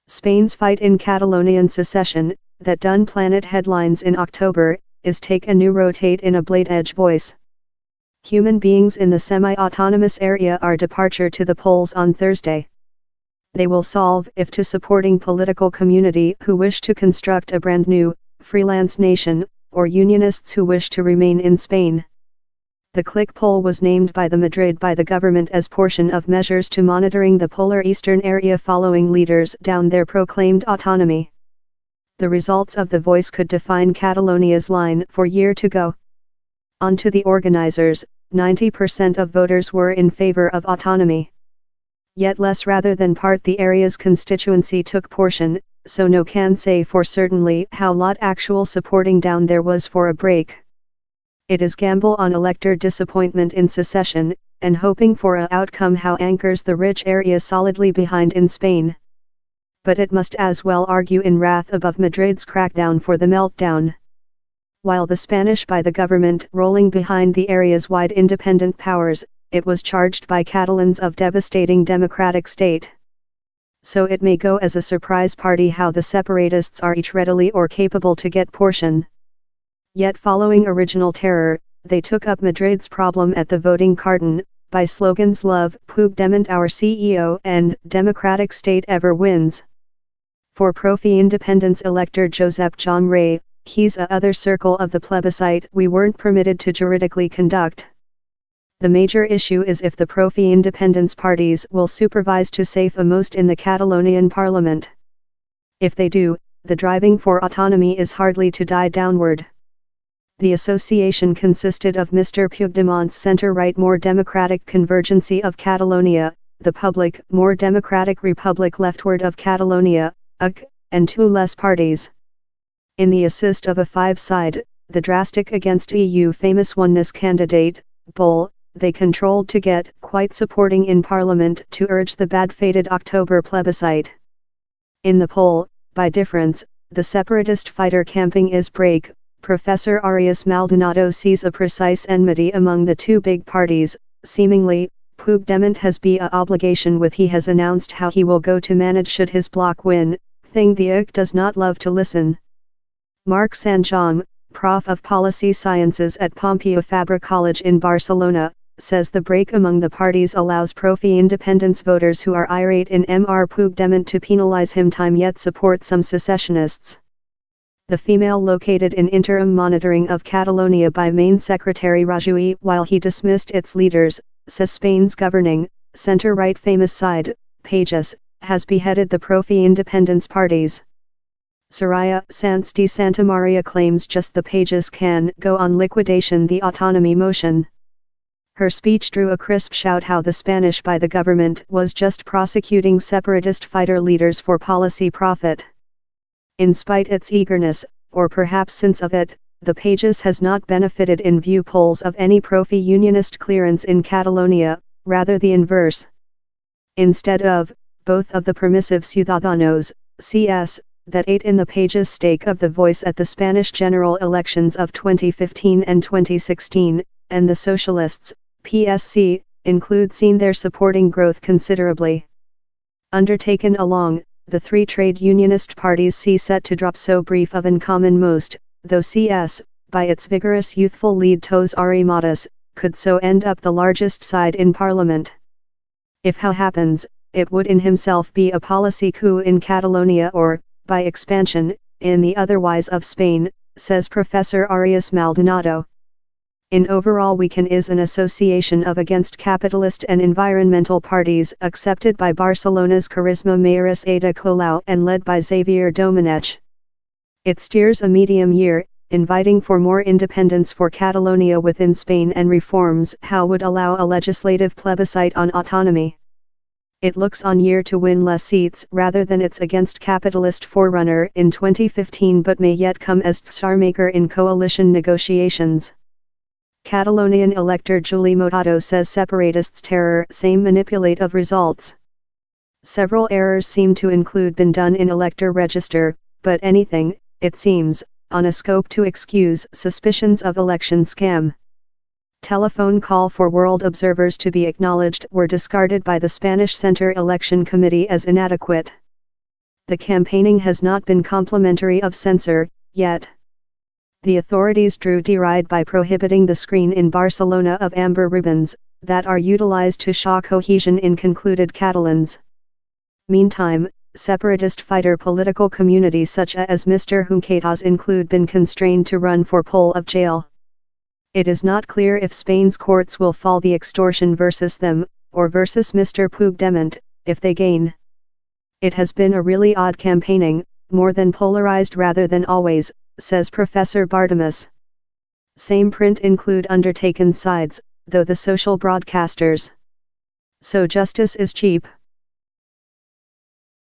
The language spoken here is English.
Spain's fight in Catalonian secession, that done planet headlines in October, is take a new rotate in a blade-edge voice. Human beings in the semi-autonomous area are departure to the polls on Thursday. They will solve if to supporting political community who wish to construct a brand new, freelance nation, or unionists who wish to remain in Spain. The click poll was named by the government as portion of measures to monitoring the polar eastern area following leaders down their proclaimed autonomy. The results of the voice could define Catalonia's line for year to go. On to the organizers, 90% of voters were in favor of autonomy. Yet less rather than part the area's constituency took portion, so no can say for certainly how lot actual supporting down there was for a break. It is gamble on elector disappointment in secession, and hoping for a outcome how anchors the rich area solidly behind in Spain. But it must as well argue in wrath above Madrid's crackdown for the meltdown. While the Spanish by the government rolling behind the area's wide independent powers, it was charged by Catalans of devastating democratic state. So it may go as a surprise party how the separatists are each readily or capable to get portion. Yet following original terror, they took up Madrid's problem at the voting carton, by slogans Love Puigdemont our CEO and Democratic State ever wins. For Profi Independence elector Josep John Ray, he's a other circle of the plebiscite we weren't permitted to juridically conduct. The major issue is if the Profi Independence parties will supervise to safe a most in the Catalonian parliament. If they do, the driving for autonomy is hardly to die downward. The association consisted of Mr. Puigdemont's centre-right More Democratic Convergency of Catalonia, the Public More Democratic Republic Leftward of Catalonia, UC, and two less parties. In the assist of a five-side, the drastic against EU famous oneness candidate, Bull, they controlled to get quite supporting in Parliament to urge the bad-fated October plebiscite. In the poll, by difference, the separatist fighter camping is break. Professor Arias Maldonado sees a precise enmity among the two big parties. Seemingly, Puigdemont has a obligation with he has announced how he will go to manage should his bloc win, thing the UC does not love to listen. Marc Sanjom, Prof of Policy Sciences at Pompeu Fabra College in Barcelona, says the break among the parties allows Profi Independence voters who are irate in Mr. Puigdemont to penalize him time yet support some secessionists. The female located in interim monitoring of Catalonia by Main Secretary Rajoy while he dismissed its leaders, says Spain's governing, centre-right famous side, Pages, has beheaded the Profi Independence parties. Soraya Sanz de Santamaria claims just the Pages can go on liquidation the autonomy motion. Her speech drew a crisp shout how the Spanish by the government was just prosecuting separatist fighter leaders for policy profit. In spite its eagerness, or perhaps since of it, the Pages has not benefited in view polls of any Profi Unionist clearance in Catalonia, rather the inverse. Instead of, both of the permissive Ciudadanos, CS, that ate in the Pages stake of the voice at the Spanish general elections of 2015 and 2016, and the Socialists, PSC, include seen their supporting growth considerably. Undertaken along, the three trade unionist parties see set to drop so brief of in common most, though CS, by its vigorous youthful lead Tos Arimatas, could so end up the largest side in parliament. If how happens, it would in himself be a policy coup in Catalonia or, by expansion, in the otherwise of Spain, says Professor Arias Maldonado. In overall we can is an association of against capitalist and environmental parties accepted by Barcelona's charisma mayoress Ada Colau and led by Xavier Domenech. It steers a medium year, inviting for more independence for Catalonia within Spain and reforms how would allow a legislative plebiscite on autonomy. It looks on year to win less seats rather than its against capitalist forerunner in 2015 but may yet come as star-maker in coalition negotiations. Catalonian elector Juli Modato says separatists' terror same manipulate of results. Several errors seem to include been done in elector register, but anything, it seems, on a scope to excuse suspicions of election scam. Telephone call for world observers to be acknowledged were discarded by the Spanish Center Election Committee as inadequate. The campaigning has not been complimentary of censor, yet. The authorities drew deride by prohibiting the screen in Barcelona of amber ribbons, that are utilized to show cohesion in concluded Catalans. Meantime, separatist fighter political communities such as Mr. Junqueras include been constrained to run for pole of jail. It is not clear if Spain's courts will fall the extortion versus them, or versus Mr. Puigdemont, if they gain. It has been a really odd campaigning, more than polarized rather than always, says Professor Bartemus. Same print include undertaken sides, though the social broadcasters. So justice is cheap.